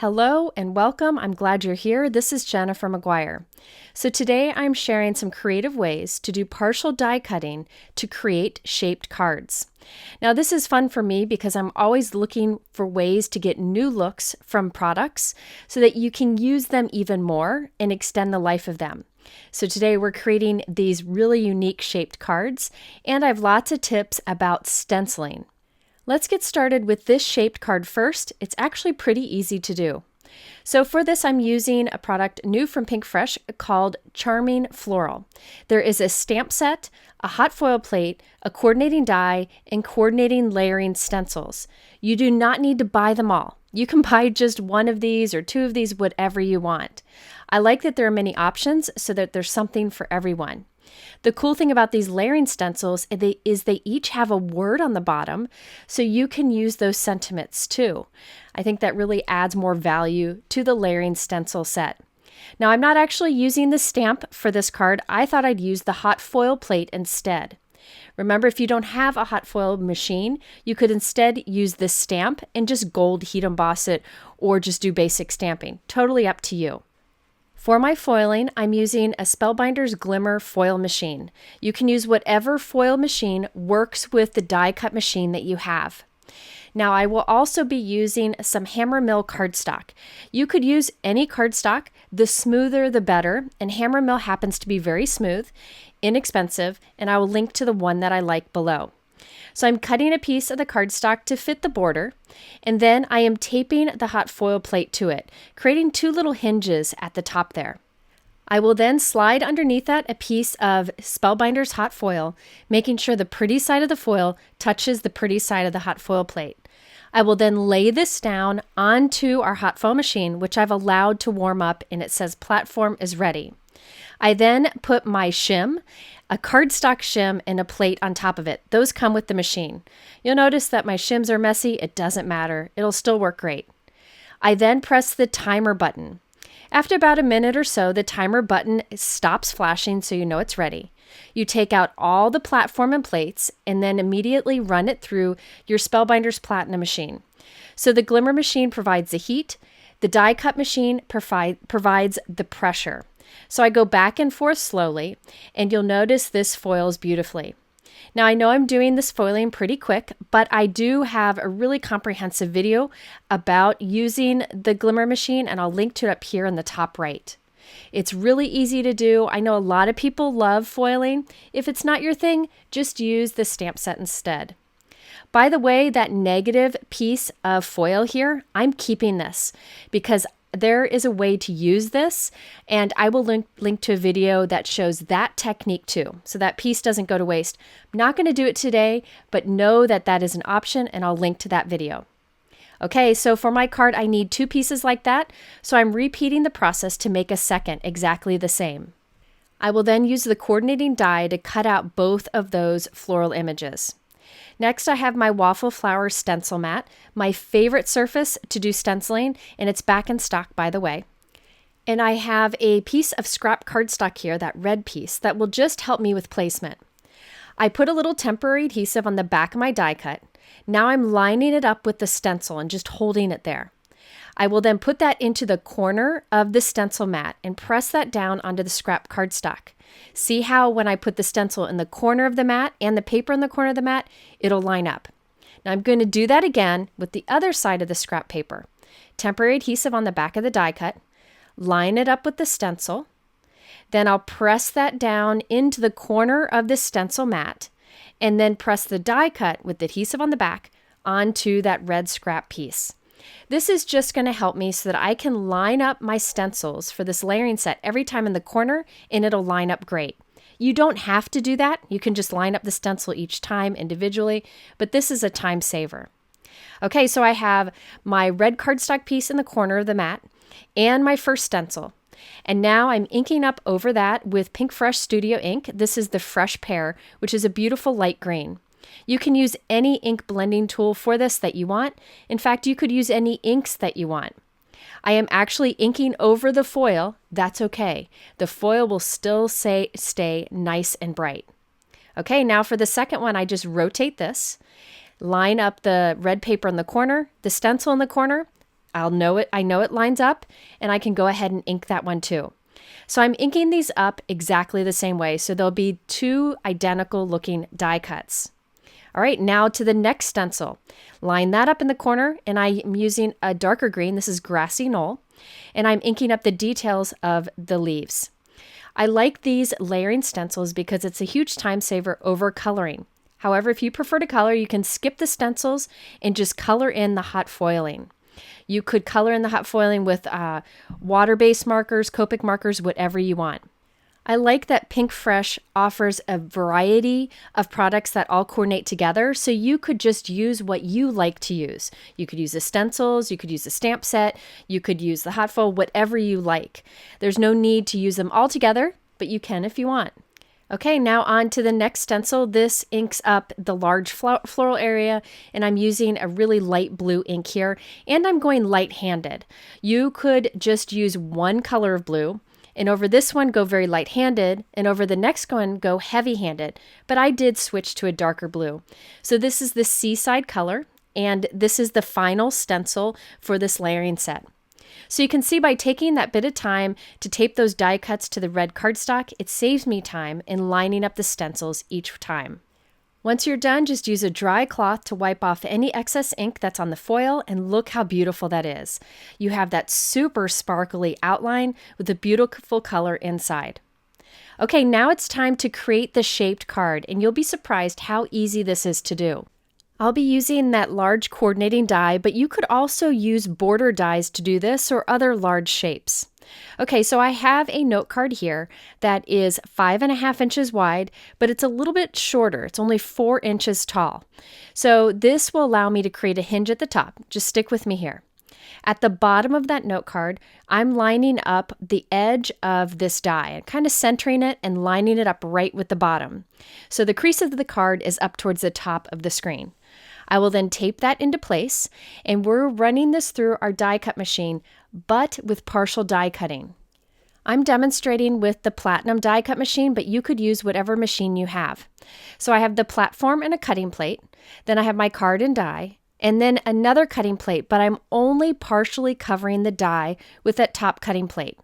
Hello and welcome. I'm glad you're here. This is Jennifer McGuire. So today I'm sharing some creative ways to do partial die cutting to create shaped cards. Now this is fun for me because I'm always looking for ways to get new looks from products so that you can use them even more and extend the life of them. So today we're creating these really unique shaped cards, and I have lots of tips about stenciling. Let's get started with this shaped card first. It's actually pretty easy to do. So for this, I'm using a product new from Pinkfresh called Charming Floral. There is a stamp set, a hot foil plate, a coordinating die, and coordinating layering stencils. You do not need to buy them all. You can buy just one of these or two of these, whatever you want. I like that there are many options so that there's something for everyone. The cool thing about these layering stencils is they each have a word on the bottom, so you can use those sentiments too. I think that really adds more value to the layering stencil set. Now, I'm not actually using the stamp for this card. I thought I'd use the hot foil plate instead. Remember, if you don't have a hot foil machine, you could instead use this stamp and just gold heat emboss it or just do basic stamping. Totally up to you. For my foiling, I'm using a Spellbinders Glimmer foil machine. You can use whatever foil machine works with the die cut machine that you have. Now, I will also be using some Hammer Mill cardstock. You could use any cardstock, the smoother the better, and Hammer Mill happens to be very smooth, inexpensive, and I will link to the one that I like below. So I'm cutting a piece of the cardstock to fit the border, and then I am taping the hot foil plate to it, creating two little hinges at the top there. I will then slide underneath that a piece of Spellbinders hot foil, making sure the pretty side of the foil touches the pretty side of the hot foil plate. I will then lay this down onto our hot foil machine, which I've allowed to warm up, and it says platform is ready. I then put my shim, a cardstock shim, and a plate on top of it. Those come with the machine. You'll notice that my shims are messy. It doesn't matter. It'll still work great. I then press the timer button. After about a minute or so, the timer button stops flashing so you know it's ready. You take out all the platform and plates and then immediately run it through your Spellbinders Platinum machine. So the Glimmer machine provides the heat. The die cut machine provides the pressure. So I go back and forth slowly, and you'll notice this foils beautifully. Now, I know I'm doing this foiling pretty quick, but I do have a really comprehensive video about using the Glimmer machine, and I'll link to it up here in the top right. It's really easy to do. I know a lot of people love foiling. If it's not your thing, just use the stamp set instead. By the way, that negative piece of foil here, I'm keeping this because there is a way to use this, and I will link to a video that shows that technique too, so that piece doesn't go to waste. I'm not going to do it today, but know that that is an option, and I'll link to that video. Okay, so for my card, I need two pieces like that, so I'm repeating the process to make a second exactly the same. I will then use the coordinating die to cut out both of those floral images. Next, I have my waffle flower stencil mat, my favorite surface to do stenciling, and it's back in stock, by the way. And I have a piece of scrap cardstock here, that red piece, that will just help me with placement. I put a little temporary adhesive on the back of my die cut. Now I'm lining it up with the stencil and just holding it there. I will then put that into the corner of the stencil mat and press that down onto the scrap cardstock. See how when I put the stencil in the corner of the mat and the paper in the corner of the mat, it'll line up. Now I'm going to do that again with the other side of the scrap paper. Temporary adhesive on the back of the die cut, line it up with the stencil, then I'll press that down into the corner of the stencil mat, and then press the die cut with the adhesive on the back onto that red scrap piece. This is just going to help me so that I can line up my stencils for this layering set every time in the corner, and it'll line up great. You don't have to do that. You can just line up the stencil each time individually, but this is a time saver. Okay, so I have my red cardstock piece in the corner of the mat and my first stencil. And now I'm inking up over that with Pinkfresh Studio ink. This is the Fresh Pear, which is a beautiful light green. You can use any ink blending tool for this that you want. In fact, you could use any inks that you want. I am actually inking over the foil. That's okay. The foil will still stay nice and bright. Okay, now for the second one, I just rotate this, line up the red paper in the corner, the stencil in the corner, I know it lines up, and I can go ahead and ink that one too. So I'm inking these up exactly the same way. So there'll be two identical looking die cuts. All right, now to the next stencil. Line that up in the corner, and I'm using a darker green. This is Grassy Knoll, and I'm inking up the details of the leaves. I like these layering stencils because it's a huge time saver over coloring. However, if you prefer to color, you can skip the stencils and just color in the hot foiling. You could color in the hot foiling with water-based markers, Copic markers, whatever you want. I like that Pinkfresh offers a variety of products that all coordinate together, so you could just use what you like to use. You could use the stencils, you could use the stamp set, you could use the hot foil, whatever you like. There's no need to use them all together, but you can if you want. Okay, now on to the next stencil. This inks up the large floral area, and I'm using a really light blue ink here, and I'm going light-handed. You could just use one color of blue, and over this one go very light-handed, and over the next one go heavy-handed, but I did switch to a darker blue. So this is the Seaside color, and this is the final stencil for this layering set. So you can see by taking that bit of time to tape those die cuts to the red cardstock, it saves me time in lining up the stencils each time. Once you're done, just use a dry cloth to wipe off any excess ink that's on the foil, and look how beautiful that is. You have that super sparkly outline with a beautiful color inside. Okay, now it's time to create the shaped card, and you'll be surprised how easy this is to do. I'll be using that large coordinating die, but you could also use border dies to do this or other large shapes. Okay, so I have a note card here that is 5.5 inches wide, but it's a little bit shorter. It's only 4 inches tall. So this will allow me to create a hinge at the top. Just stick with me here. At the bottom of that note card, I'm lining up the edge of this die and kind of centering it and lining it up right with the bottom. So the crease of the card is up towards the top of the screen. I will then tape that into place, and we're running this through our die cut machine, but with partial die cutting. I'm demonstrating with the Platinum die cut machine, but you could use whatever machine you have. So I have the platform and a cutting plate, then I have my card and die, and then another cutting plate, but I'm only partially covering the die with that top cutting plate.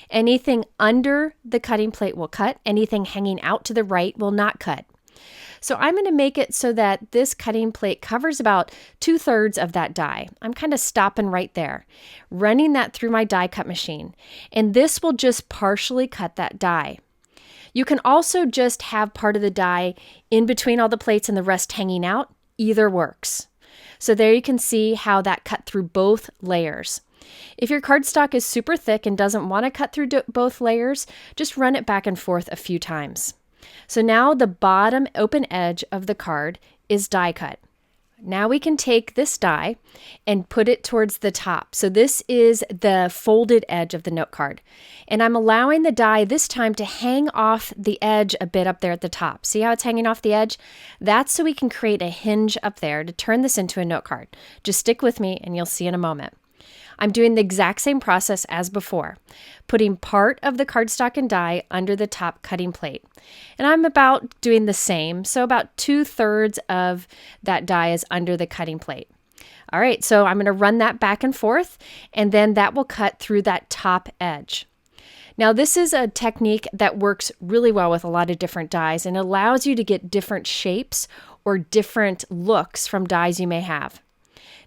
Anything under the cutting plate will cut, anything hanging out to the right will not cut. So I'm going to make it so that this cutting plate covers about 2/3 of that die. I'm kind of stopping right there, running that through my die cut machine, and this will just partially cut that die. You can also just have part of the die in between all the plates and the rest hanging out. Either works. So there you can see how that cut through both layers. If your cardstock is super thick and doesn't want to cut through both layers, just run it back and forth a few times. So now the bottom open edge of the card is die cut. Now we can take this die and put it towards the top. So this is the folded edge of the note card. And I'm allowing the die this time to hang off the edge a bit up there at the top. See how it's hanging off the edge? That's so we can create a hinge up there to turn this into a note card. Just stick with me and you'll see in a moment. I'm doing the exact same process as before, putting part of the cardstock and die under the top cutting plate. And I'm about doing the same, so about 2/3 of that die is under the cutting plate. All right, so I'm going to run that back and forth, and then that will cut through that top edge. Now this is a technique that works really well with a lot of different dies and allows you to get different shapes or different looks from dies you may have.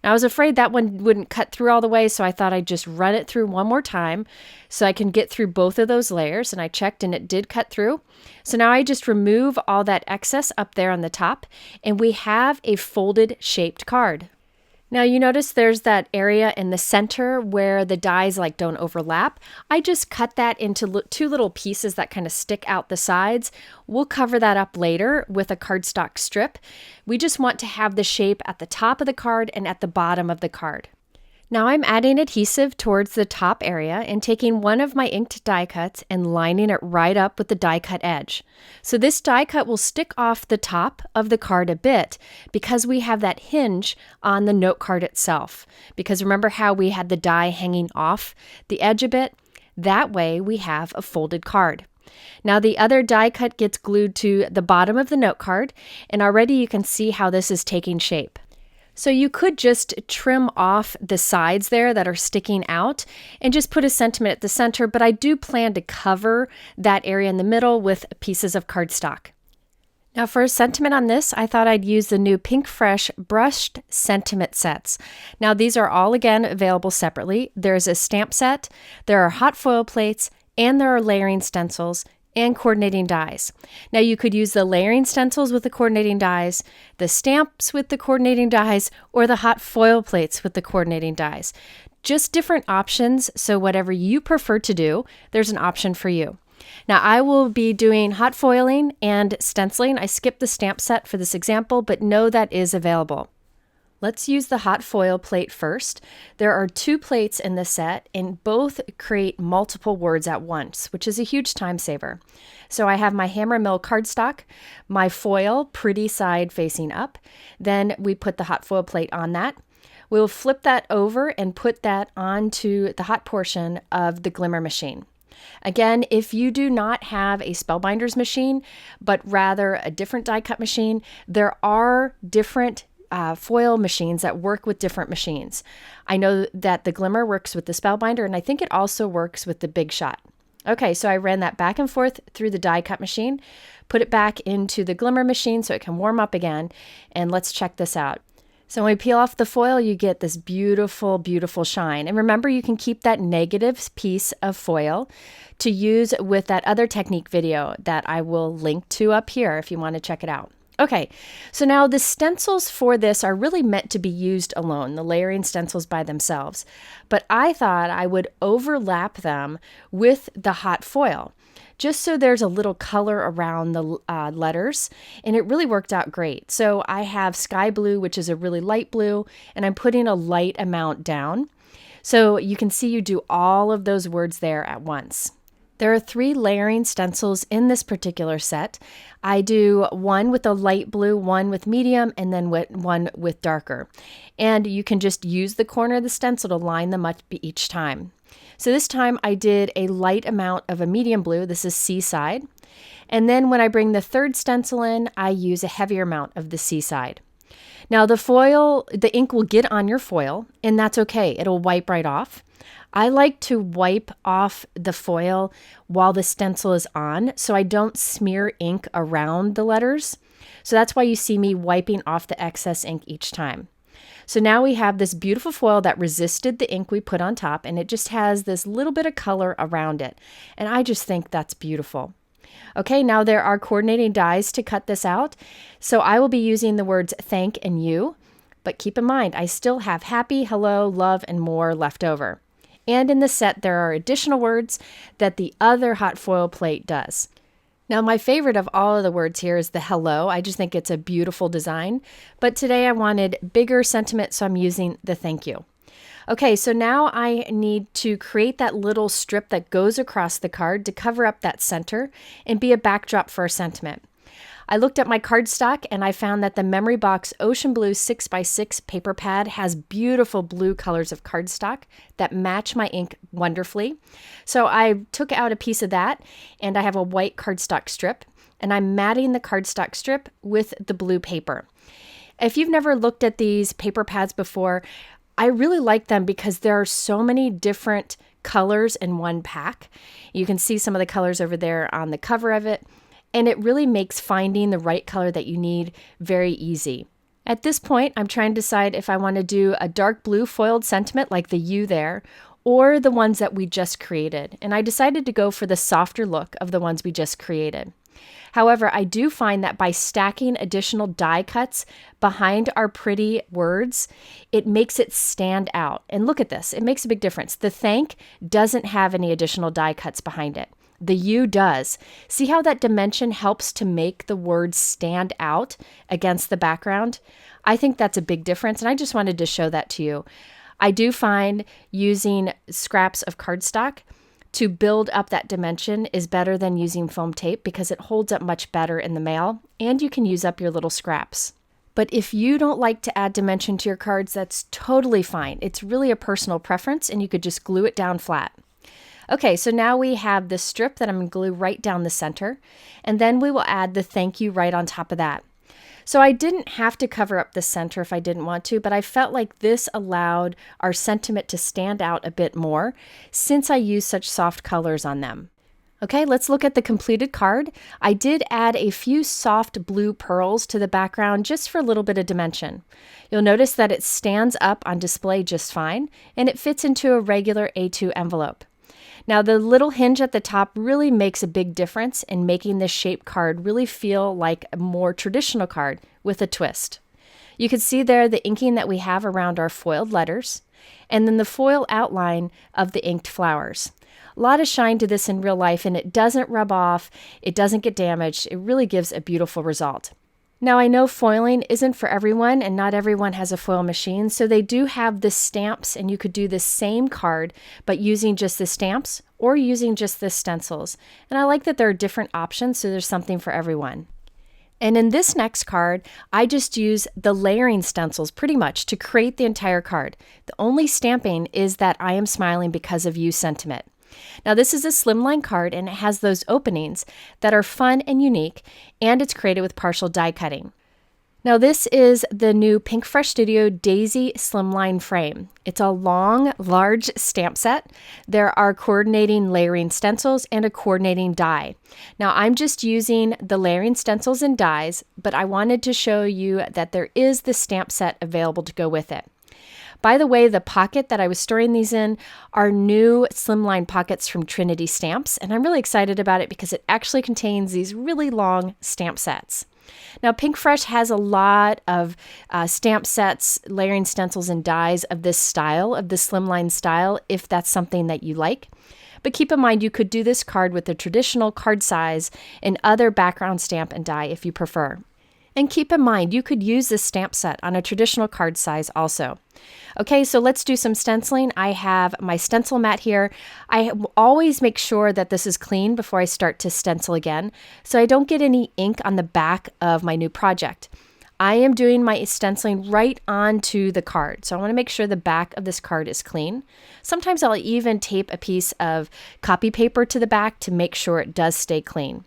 Now, I was afraid that one wouldn't cut through all the way, so I thought I'd just run it through one more time so I can get through both of those layers, and I checked and it did cut through. So now I just remove all that excess up there on the top, and we have a folded shaped card. Now you notice there's that area in the center where the dies don't overlap. I just cut that into two little pieces that kind of stick out the sides. We'll cover that up later with a cardstock strip. We just want to have the shape at the top of the card and at the bottom of the card. Now I'm adding adhesive towards the top area and taking one of my inked die cuts and lining it right up with the die cut edge. So this die cut will stick off the top of the card a bit because we have that hinge on the note card itself. Because remember how we had the die hanging off the edge a bit? That way we have a folded card. Now the other die cut gets glued to the bottom of the note card, and already you can see how this is taking shape. So you could just trim off the sides there that are sticking out and just put a sentiment at the center, but I do plan to cover that area in the middle with pieces of cardstock. Now for a sentiment on this, I thought I'd use the new Pinkfresh brushed sentiment sets. Now these are all again available separately. There's a stamp set, there are hot foil plates, and there are layering stencils and coordinating dies. Now you could use the layering stencils with the coordinating dies, the stamps with the coordinating dies, or the hot foil plates with the coordinating dies. Just different options, so whatever you prefer to do, there's an option for you. Now I will be doing hot foiling and stenciling. I skipped the stamp set for this example, but know that is available. Let's use the hot foil plate first. There are 2 plates in the set and both create multiple words at once, which is a huge time saver. So I have my hammer mill cardstock, my foil pretty side facing up. Then we put the hot foil plate on that. We'll flip that over and put that onto the hot portion of the glimmer machine. Again, if you do not have a Spellbinders machine, but rather a different die cut machine, there are different foil machines that work with different machines. I know that the Glimmer works with the Spellbinder, and I think it also works with the Big Shot. Okay, so I ran that back and forth through the die cut machine, put it back into the Glimmer machine so it can warm up again, and let's check this out. So when we peel off the foil, you get this beautiful, beautiful shine. And remember, you can keep that negative piece of foil to use with that other technique video that I will link to up here if you want to check it out. Okay, so now the stencils for this are really meant to be used alone, the layering stencils by themselves. But I thought I would overlap them with the hot foil, just so there's a little color around the letters, and it really worked out great. So I have sky blue, which is a really light blue, and I'm putting a light amount down. So you can see you do all of those words there at once. There are 3 layering stencils in this particular set. I do one with a light blue, one with medium, and then one with darker. And you can just use the corner of the stencil to line them up each time. So this time I did a light amount of a medium blue. This is Seaside. And then when I bring the 3rd stencil in, I use a heavier amount of the Seaside. Now the ink will get on your foil, and that's okay. It'll wipe right off. I like to wipe off the foil while the stencil is on so I don't smear ink around the letters. So that's why you see me wiping off the excess ink each time. So now we have this beautiful foil that resisted the ink we put on top, and it just has this little bit of color around it. And I just think that's beautiful. Okay, now there are coordinating dies to cut this out. So I will be using the words thank and you, but keep in mind, I still have happy, hello, love, and more left over. And in the set, there are additional words that the other hot foil plate does. Now, my favorite of all of the words here is the hello. I just think it's a beautiful design. But today I wanted bigger sentiment, so I'm using the thank you. Okay, so now I need to create that little strip that goes across the card to cover up that center and be a backdrop for a sentiment. I looked at my cardstock and I found that the Memory Box Ocean Blue 6x6 paper pad has beautiful blue colors of cardstock that match my ink wonderfully. So I took out a piece of that, and I have a white cardstock strip, and I'm matting the cardstock strip with the blue paper. If you've never looked at these paper pads before, I really like them because there are so many different colors in one pack. You can see some of the colors over there on the cover of it. And it really makes finding the right color that you need very easy. At this point, I'm trying to decide if I want to do a dark blue foiled sentiment like the U there, or the ones that we just created. And I decided to go for the softer look of the ones we just created. However, I do find that by stacking additional die cuts behind our pretty words, it makes it stand out. And look at this, it makes a big difference. The thank doesn't have any additional die cuts behind it. The U does. See how that dimension helps to make the words stand out against the background? I think that's a big difference, and I just wanted to show that to you. I do find using scraps of cardstock to build up that dimension is better than using foam tape because it holds up much better in the mail, and you can use up your little scraps. But if you don't like to add dimension to your cards, that's totally fine. It's really a personal preference, and you could just glue it down flat. Okay, so now we have this strip that I'm going to glue right down the center, and then we will add the thank you right on top of that. So I didn't have to cover up the center if I didn't want to, but I felt like this allowed our sentiment to stand out a bit more since I used such soft colors on them. Okay, let's look at the completed card. I did add a few soft blue pearls to the background just for a little bit of dimension. You'll notice that it stands up on display just fine, and it fits into a regular A2 envelope. Now the little hinge at the top really makes a big difference in making this shape card really feel like a more traditional card with a twist. You can see there the inking that we have around our foiled letters, and then the foil outline of the inked flowers. A lot of shine to this in real life, and it doesn't rub off, it doesn't get damaged, it really gives a beautiful result. Now I know foiling isn't for everyone, and not everyone has a foil machine, so they do have the stamps, and you could do the same card but using just the stamps or using just the stencils. And I like that there are different options, so there's something for everyone. And in this next card, I just use the layering stencils pretty much to create the entire card. The only stamping is that I am smiling because of you sentiment. Now this is a Slimline card, and it has those openings that are fun and unique, and it's created with partial die cutting. Now this is the new Pinkfresh Studio Daisy Slimline frame. It's a long, large stamp set. There are coordinating layering stencils and a coordinating die. Now I'm just using the layering stencils and dies, but I wanted to show you that there is the stamp set available to go with it. By the way, the pocket that I was storing these in are new Slimline pockets from Trinity stamps, and I'm really excited about it because it actually contains these really long stamp sets. Now, Pinkfresh has a lot of stamp sets, layering stencils, and dies of this style, of the Slimline style, if that's something that you like. But keep in mind, you could do this card with the traditional card size and other background stamp and die if you prefer. And keep in mind, you could use this stamp set on a traditional card size also. Okay, so let's do some stenciling. I have my stencil mat here. I always make sure that this is clean before I start to stencil again, so I don't get any ink on the back of my new project. I am doing my stenciling right onto the card, so I want to make sure the back of this card is clean. Sometimes I'll even tape a piece of copy paper to the back to make sure it does stay clean.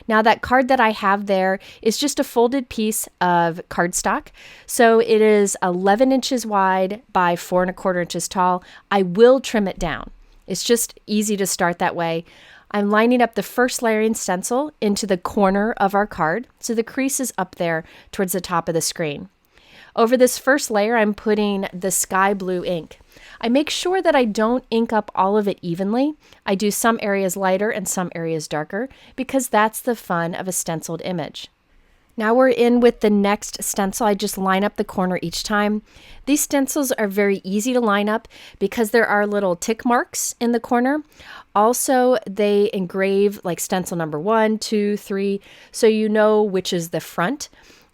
Now that card that I have there is just a folded piece of cardstock. So it is 11 inches wide by 4¼ inches tall. I will trim it down. It's just easy to start that way. I'm lining up the first layering stencil into the corner of our card, so the crease is up there towards the top of the screen. Over this first layer, I'm putting the sky blue ink. I make sure that I don't ink up all of it evenly. I do some areas lighter and some areas darker because that's the fun of a stenciled image. Now we're in with the next stencil. I just line up the corner each time. These stencils are very easy to line up because there are little tick marks in the corner. Also, they engrave like stencil number 1, 2, 3, so you know which is the front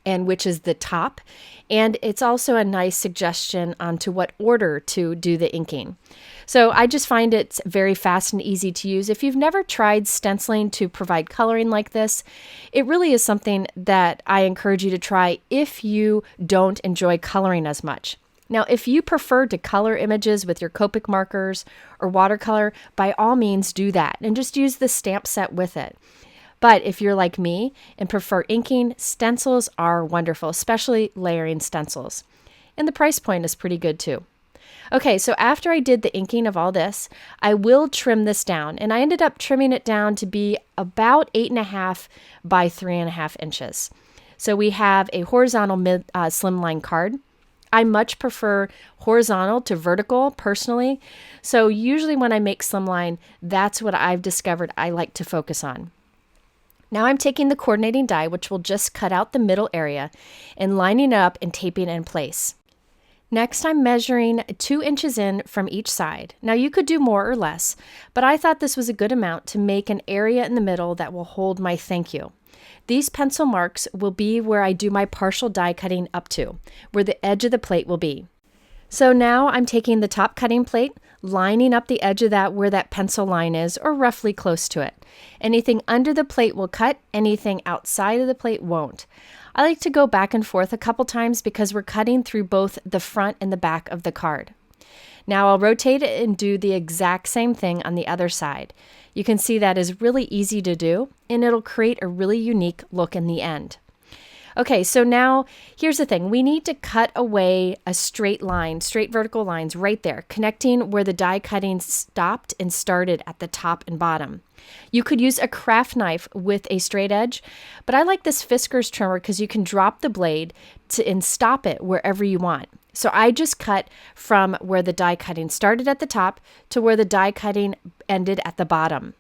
and which is the top. And it's also a nice suggestion onto what order to do the inking. So I just find it very fast and easy to use. If you've never tried stenciling to provide coloring like this, it really is something that I encourage you to try if you don't enjoy coloring as much. Now, if you prefer to color images with your Copic markers or watercolor, by all means do that and just use the stamp set with it. But if you're like me and prefer inking, stencils are wonderful, especially layering stencils. And the price point is pretty good too. Okay, so after I did the inking of all this, I will trim this down. And I ended up trimming it down to be about 8½ by 3½ inches. So we have a horizontal slimline card. I much prefer horizontal to vertical personally. So usually when I make slimline, that's what I've discovered I like to focus on. Now I'm taking the coordinating die, which will just cut out the middle area, and lining it up and taping it in place. Next, I'm measuring 2 inches in from each side. Now you could do more or less, but I thought this was a good amount to make an area in the middle that will hold my thank you. These pencil marks will be where I do my partial die cutting up to, where the edge of the plate will be. So now I'm taking the top cutting plate, lining up the edge of that where that pencil line is, or roughly close to it. Anything under the plate will cut, anything outside of the plate won't. I like to go back and forth a couple times because we're cutting through both the front and the back of the card. Now I'll rotate it and do the exact same thing on the other side. You can see that is really easy to do, and it'll create a really unique look in the end. Okay, so now here's the thing. We need to cut away a straight line, straight vertical lines right there, connecting where the die cutting stopped and started at the top and bottom. You could use a craft knife with a straight edge, but I like this Fiskars trimmer because you can drop the blade and stop it wherever you want. So I just cut from where the die cutting started at the top to where the die cutting ended at the bottom.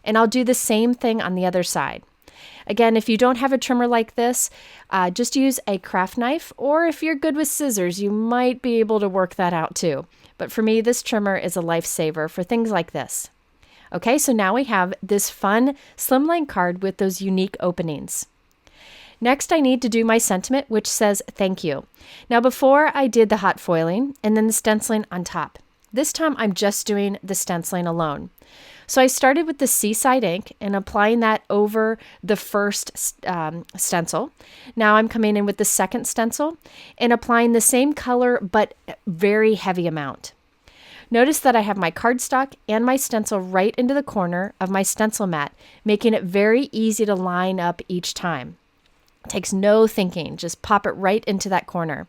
And I'll do the same thing on the other side. Again, if you don't have a trimmer like this, just use a craft knife, or if you're good with scissors, you might be able to work that out too. But for me, this trimmer is a lifesaver for things like this. Okay, so now we have this fun Slimline card with those unique openings. Next, I need to do my sentiment, which says thank you. Now, before I did the hot foiling and then the stenciling on top. This time, I'm just doing the stenciling alone. So I started with the Seaside ink and applying that over the first stencil. Now I'm coming in with the second stencil and applying the same color but very heavy amount. Notice that I have my cardstock and my stencil right into the corner of my stencil mat, making it very easy to line up each time. It takes no thinking, just pop it right into that corner.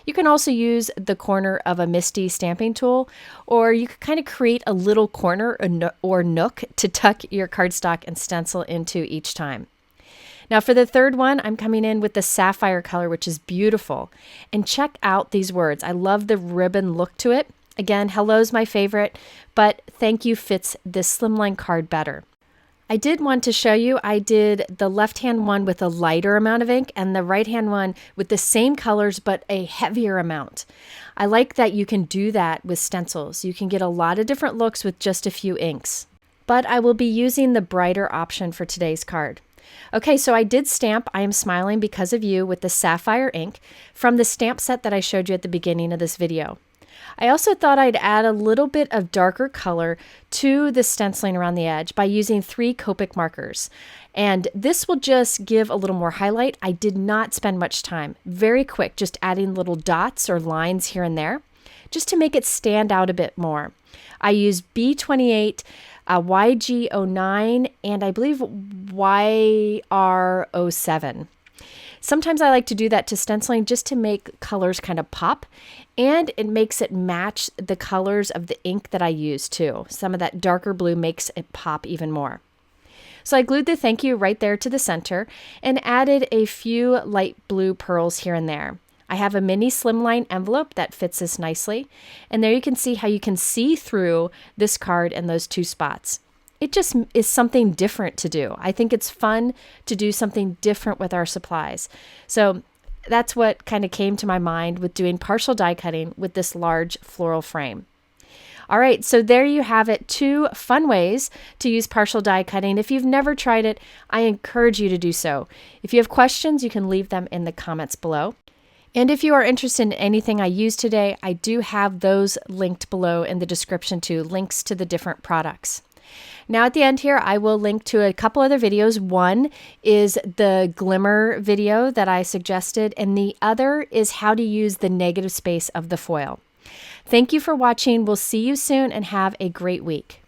You can also use the corner of a MISTI stamping tool, or you could kind of create a little corner or nook to tuck your cardstock and stencil into each time. Now for the third one, I'm coming in with the sapphire color, which is beautiful. And check out these words. I love the ribbon look to it. Again, hello's my favorite, but thank you fits this Slimline card better. I did want to show you, I did the left-hand one with a lighter amount of ink and the right-hand one with the same colors but a heavier amount. I like that you can do that with stencils. You can get a lot of different looks with just a few inks. But I will be using the brighter option for today's card. Okay, so I did stamp I Am Smiling Because of You with the sapphire ink from the stamp set that I showed you at the beginning of this video. I also thought I'd add a little bit of darker color to the stenciling around the edge by using 3 Copic markers. And this will just give a little more highlight. I did not spend much time. Very quick, just adding little dots or lines here and there, just to make it stand out a bit more. I used B28, YG09, and I believe YR07. Sometimes I like to do that to stenciling just to make colors kind of pop, and it makes it match the colors of the ink that I use too. Some of that darker blue makes it pop even more. So I glued the thank you right there to the center and added a few light blue pearls here and there. I have a mini Slimline envelope that fits this nicely, and there you can see how you can see through this card in those 2 spots. It just is something different to do. I think it's fun to do something different with our supplies. So that's what kind of came to my mind with doing partial die cutting with this large floral frame. All right, so there you have it. 2 fun ways to use partial die cutting. If you've never tried it, I encourage you to do so. If you have questions, you can leave them in the comments below. And if you are interested in anything I used today, I do have those linked below in the description too, links to the different products. Now at the end here, I will link to a couple other videos. One is the glimmer video that I suggested, and the other is how to use the negative space of the foil. Thank you for watching. We'll see you soon and have a great week.